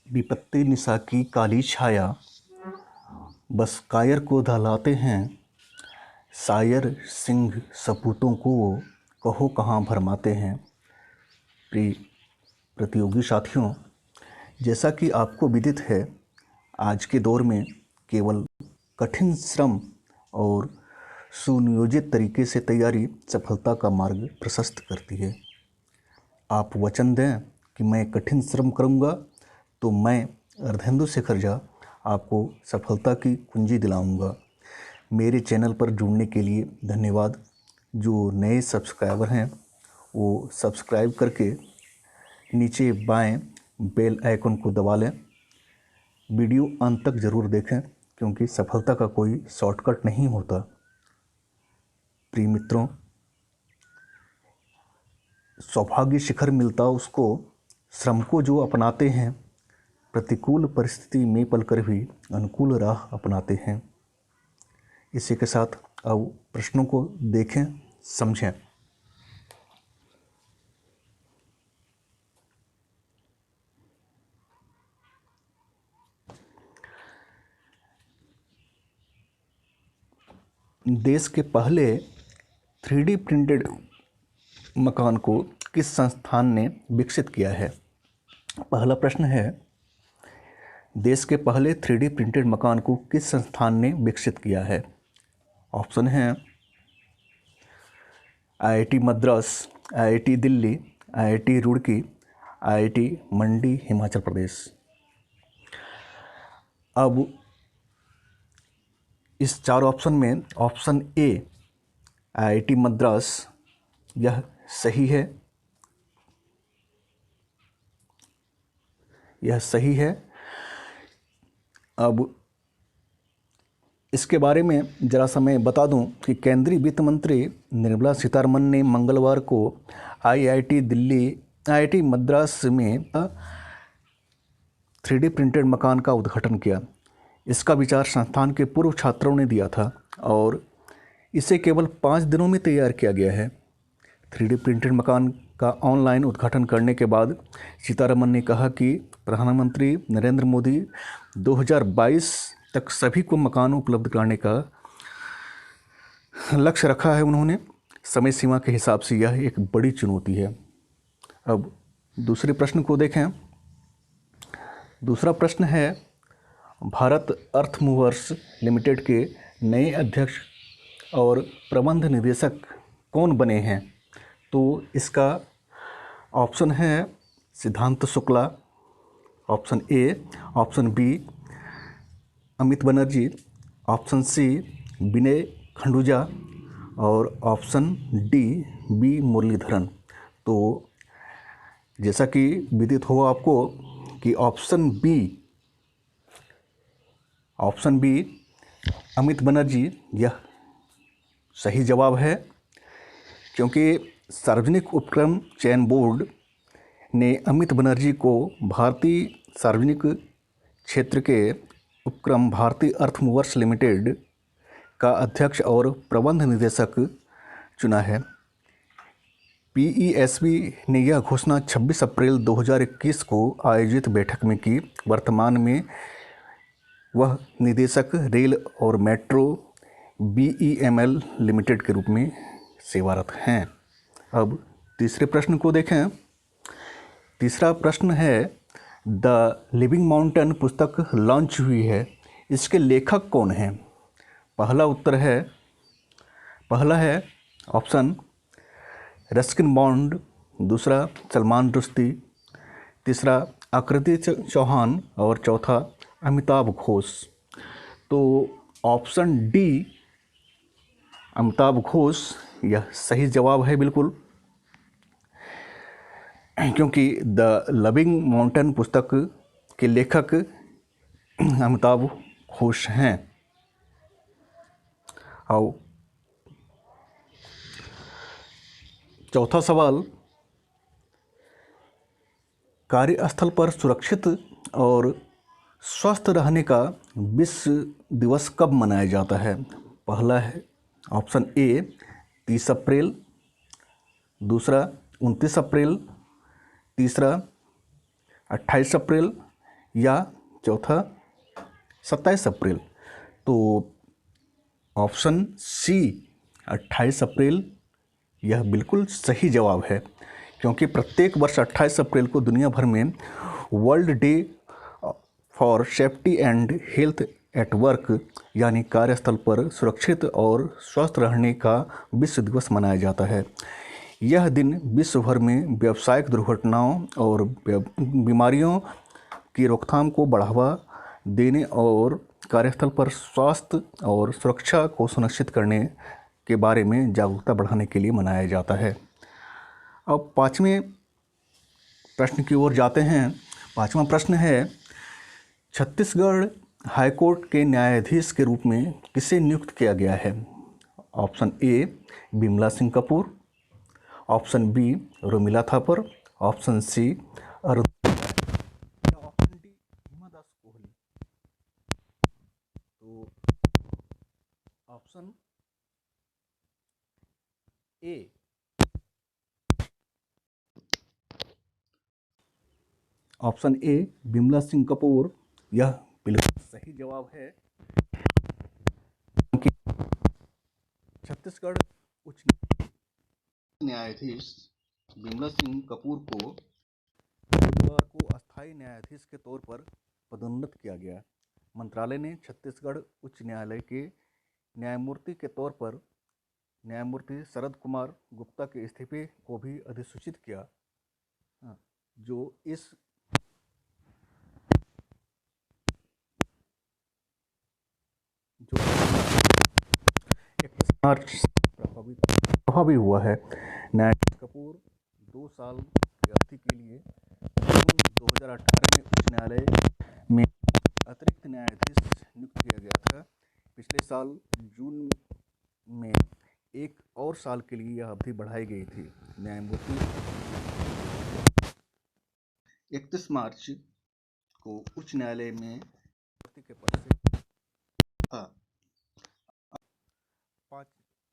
विपत्ति निशा की काली छाया, बस कायर को दहलाते हैं। शायर सिंह सपूतों को वो कहो कहाँ भरमाते हैं। प्रिय प्रतियोगी साथियों, जैसा कि आपको विदित है, आज के दौर में केवल कठिन श्रम और सुनियोजित तरीके से तैयारी सफलता का मार्ग प्रशस्त करती है। आप वचन दें कि मैं कठिन श्रम करूंगा तो मैं अर्धेंदु शेखर झा आपको सफलता की कुंजी दिलाऊंगा। मेरे चैनल पर जुड़ने के लिए धन्यवाद। जो नए सब्सक्राइबर हैं वो सब्सक्राइब करके नीचे बाएं बेल आइकन को दबा लें। वीडियो अंत तक ज़रूर देखें क्योंकि सफलता का कोई शॉर्टकट नहीं होता। प्रिय मित्रों, सौभाग्य शिखर मिलता उसको श्रम को जो अपनाते हैं। प्रतिकूल परिस्थिति में पलकर भी अनुकूल राह अपनाते हैं। इसी के साथ अब प्रश्नों को देखें, समझें। देश के पहले 3D प्रिंटेड मकान को किस संस्थान ने विकसित किया है? पहला प्रश्न है, देश के पहले 3D प्रिंटेड मकान को किस संस्थान ने विकसित किया है? ऑप्शन है IIT Madras, IIT Delhi, IIT Roorkee, IIT मंडी हिमाचल प्रदेश। अब इस चार ऑप्शन में ऑप्शन ए IIT मद्रास यह सही है। यह सही है। अब इसके बारे में जरा सा मैं बता दूं कि केंद्रीय वित्त मंत्री निर्मला सीतारमण ने मंगलवार को IIT दिल्ली, IIT मद्रास में 3D प्रिंटेड मकान का उद्घाटन किया। इसका विचार संस्थान के पूर्व छात्रों ने दिया था और इसे केवल 5 दिनों में तैयार किया गया है। 3D प्रिंटेड मकान का ऑनलाइन उद्घाटन करने के बाद सीतारमण ने कहा कि प्रधानमंत्री नरेंद्र मोदी 2022 तक सभी को मकान उपलब्ध कराने का लक्ष्य रखा है। उन्होंने समय सीमा के हिसाब से यह एक बड़ी चुनौती है। अब दूसरे प्रश्न को देखें। दूसरा प्रश्न है, भारत अर्थ मूवर्स लिमिटेड के नए अध्यक्ष और प्रबंध निदेशक कौन बने हैं? तो इसका ऑप्शन है Siddhant Shukla, option A, option B Amit Banerjee, option C Vinay Khanduja और ऑप्शन डी बी मुरलीधरन। तो जैसा कि विदित हो आपको कि ऑप्शन बी अमित बनर्जी यह सही जवाब है, क्योंकि सार्वजनिक उपक्रम चयन बोर्ड ने अमित बनर्जी को भारतीय सार्वजनिक क्षेत्र के उपक्रम भारतीय अर्थ मूवर्स लिमिटेड का अध्यक्ष और प्रबंध निदेशक चुना है। PESB ने यह घोषणा 26 अप्रैल 2021 को आयोजित बैठक में की। वर्तमान में वह निदेशक रेल और मेट्रो BEML लिमिटेड के रूप में सेवारत हैं। अब तीसरे प्रश्न को देखें। तीसरा प्रश्न है, द लिविंग माउंटेन पुस्तक लॉन्च हुई है, इसके लेखक कौन हैं? पहला है ऑप्शन रस्किन बॉन्ड, दूसरा सलमान रुश्दी, तीसरा आकृति चौहान और चौथा अमिताभ घोष। तो ऑप्शन डी अमिताभ घोष यह सही जवाब है बिल्कुल, क्योंकि द लिविंग माउंटेन पुस्तक के लेखक अमिताभ घोष हैं। और चौथा सवाल, कार्यस्थल पर सुरक्षित और स्वस्थ रहने का विश्व दिवस कब मनाया जाता है? पहला है ऑप्शन ए 30 अप्रैल, दूसरा 29 अप्रैल, तीसरा 28 अप्रैल या चौथा 27 अप्रैल। तो ऑप्शन सी 28 अप्रैल यह बिल्कुल सही जवाब है, क्योंकि प्रत्येक वर्ष 28 अप्रैल को दुनिया भर में world day for safety and health at work यानी कार्यस्थल पर सुरक्षित और स्वस्थ रहने का विश्व दिवस मनाया जाता है। यह दिन विश्व भर में व्यावसायिक दुर्घटनाओं और बीमारियों की रोकथाम को बढ़ावा देने और कार्यस्थल पर स्वास्थ्य और सुरक्षा को सुनिश्चित करने के बारे में जागरूकता बढ़ाने के लिए मनाया जाता है। अब पाँचवें प्रश्न की ओर जाते हैं। पाँचवा प्रश्न है, छत्तीसगढ़ हाईकोर्ट के न्यायाधीश के रूप में किसे नियुक्त किया गया है? Option A Bimla Singh Kapoor, option B Romila Thapar, option C Arun या ऑप्शन डी हिमा दास कोहली। तो option A option A Bimla Singh Kapoor यह बिल्कुल सही जवाब है, क्योंकि छत्तीसगढ़ उच्च न्यायाधीश बिमला सिंह कपूर को बुधवार को अस्थायी न्यायाधीश के तौर पर पदोन्नत किया गया। मंत्रालय ने छत्तीसगढ़ उच्च न्यायालय के न्यायमूर्ति के तौर पर न्यायमूर्ति शरद कुमार गुप्ता के इस्तीफे को भी अधिसूचित किया, जो इस मार्च प्रभावी हुआ है। न्यायाधीश कपूर 2 साल की अवधि के लिए जून 2018 में उच्च न्यायालय में अतिरिक्त न्यायाधीश नियुक्त किया गया था। पिछले साल जून में 1 और साल के लिए यह अवधि बढ़ाई गई थी। न्यायमूर्ति 31 मार्च को उच्च न्यायालय में के पद से था।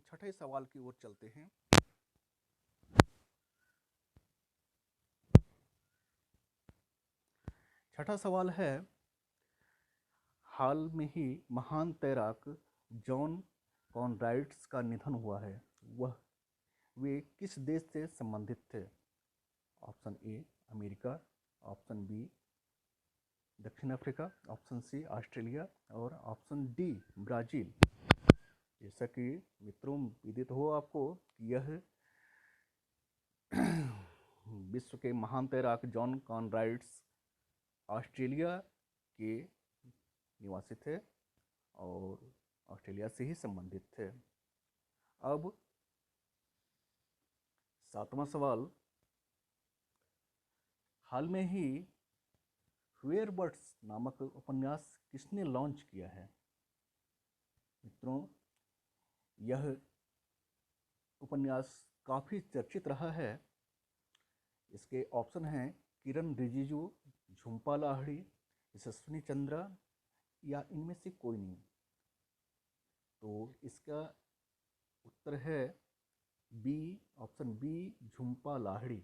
छठे सवाल की ओर चलते हैं। छठा सवाल है, हाल में ही महान तैराक जॉन कॉनराड्स का निधन हुआ है। वे किस देश से संबंधित थे? Option A America, option B दक्षिण अफ्रीका, ऑप्शन सी ऑस्ट्रेलिया और ऑप्शन डी ब्राज़ील। जैसा कि मित्रों विदित हो आपको, यह विश्व के महान तैराक जॉन कॉनराड्स ऑस्ट्रेलिया के निवासी थे और ऑस्ट्रेलिया से ही संबंधित थे। अब 7वां सवाल, हाल में ही वेयर बर्ड्स नामक उपन्यास किसने लॉन्च किया है? मित्रों, यह उपन्यास काफ़ी चर्चित रहा है। इसके ऑप्शन हैं किरण रिजिजू, झुंपा लाहिड़ी, यशस्विनी चंद्रा या इनमें से कोई नहीं। तो इसका उत्तर है B, option B Jhumpa Lahiri.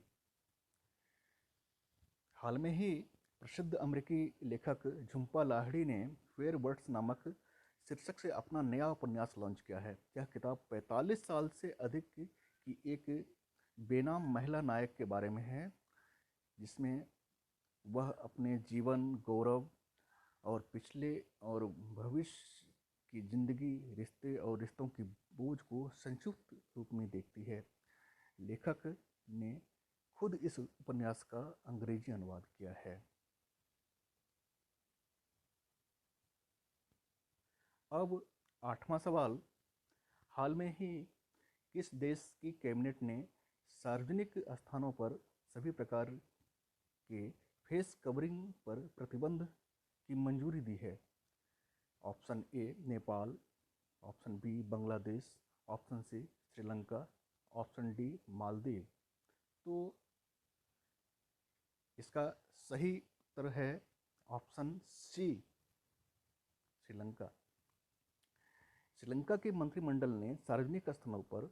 हाल में ही प्रसिद्ध अमेरिकी लेखक झुंपा लाहिड़ी ने वेयर बर्ड्स नामक शीर्षक से अपना नया उपन्यास लॉन्च किया है। यह किताब 45 साल से अधिक की एक बेनाम महिला नायक के बारे में है, जिसमें वह अपने जीवन, गौरव और पिछले और भविष्य की जिंदगी, रिश्ते और रिश्तों की बोझ को संक्षिप्त रूप में देखती है। लेखक ने खुद इस उपन्यास का अंग्रेजी अनुवाद किया है। अब 8वां सवाल, हाल में ही किस देश की कैबिनेट ने सार्वजनिक स्थानों पर सभी प्रकार के फेस कवरिंग पर प्रतिबंध की मंजूरी दी है? Option A Nepal, option B Bangladesh, option C Sri Lanka, option D Maldives. तो इसका सही उत्तर है ऑप्शन सी श्रीलंका। श्रीलंका के मंत्रिमंडल ने सार्वजनिक स्थलों पर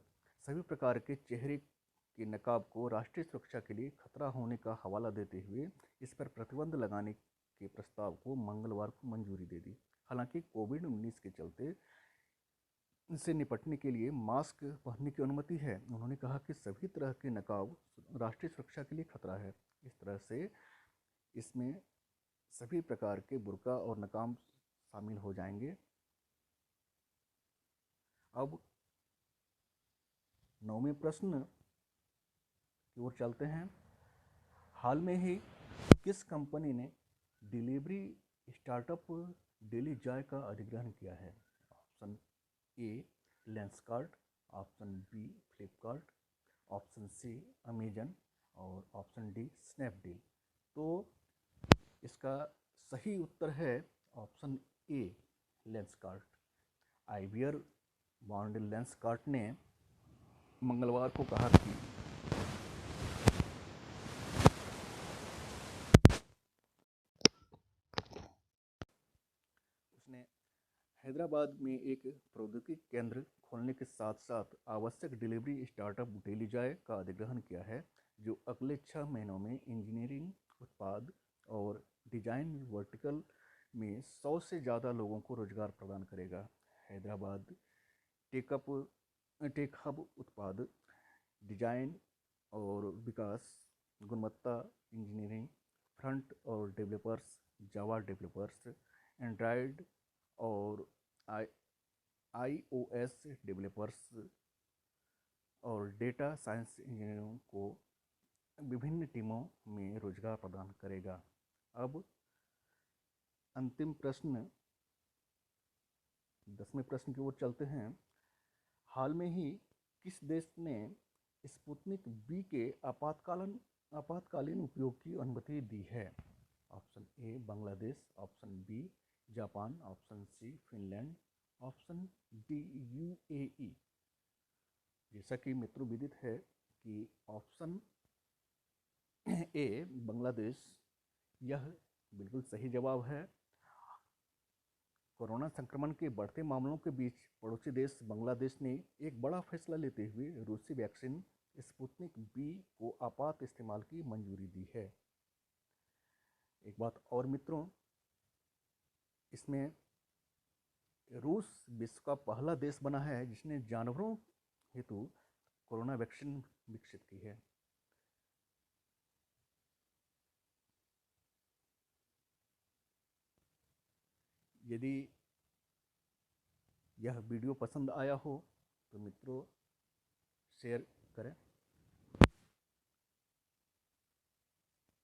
सभी प्रकार के चेहरे के नकाब को राष्ट्रीय सुरक्षा के लिए खतरा होने का हवाला देते हुए इस पर प्रतिबंध लगाने के प्रस्ताव को मंगलवार को मंजूरी दे दी। हालांकि कोविड-19 के चलते से निपटने के लिए मास्क पहनने की अनुमति है। उन्होंने कहा कि सभी तरह के नकाब राष्ट्रीय सुरक्षा के लिए खतरा है। इस तरह से इसमें सभी प्रकार के बुर्का और नकाब शामिल हो जाएंगे। अब 9वें प्रश्न की ओर चलते हैं। हाल में ही किस कंपनी ने डिलीवरी स्टार्टअप डेलीजॉय का अधिग्रहण किया है? Option A Lenskart, option B Flipkart, option C Amazon और ऑप्शन डी स्नैपडील। तो इसका सही उत्तर है ऑप्शन ए लेंसकार्ट। आइवियर वॉन लेंसकार्ट ने मंगलवार को कहा कि उसने हैदराबाद में एक प्रौद्योगिकी केंद्र खोलने के साथ साथ आवश्यक डिलीवरी स्टार्टअप डेलीजॉय का अधिग्रहण किया है, जो अगले 6 महीनों में इंजीनियरिंग, उत्पाद और डिजाइन वर्टिकल में 100 से ज़्यादा लोगों को रोजगार प्रदान करेगा। हैदराबाद टेक हब उत्पाद, डिजाइन और विकास, गुणवत्ता इंजीनियरिंग, फ्रंट और डेवलपर्स, जावा डेवलपर्स, एंड्रॉयड और iOS डेवलपर्स और डेटा साइंस इंजीनियरों को विभिन्न टीमों में रोजगार प्रदान करेगा। अब अंतिम प्रश्न 10वें प्रश्न की ओर चलते हैं। हाल में ही किस देश ने स्पुतनिक बी के आपातकालीन उपयोग की अनुमति दी है? Option A Bangladesh, option B Japan, option C Finland, option D UAE. जैसा कि मित्रों विदित है कि ऑप्शन ए बांग्लादेश यह बिल्कुल सही जवाब है। कोरोना संक्रमण के बढ़ते मामलों के बीच पड़ोसी देश बांग्लादेश ने एक बड़ा फैसला लेते हुए रूसी वैक्सीन स्पुतनिक बी को आपात इस्तेमाल की मंजूरी दी है। एक बात और मित्रों, इसमें रूस विश्व का पहला देश बना है जिसने जानवरों हेतु कोरोना वैक्सीन विकसित की है। यदि यह वीडियो पसंद आया हो तो मित्रों शेयर करें।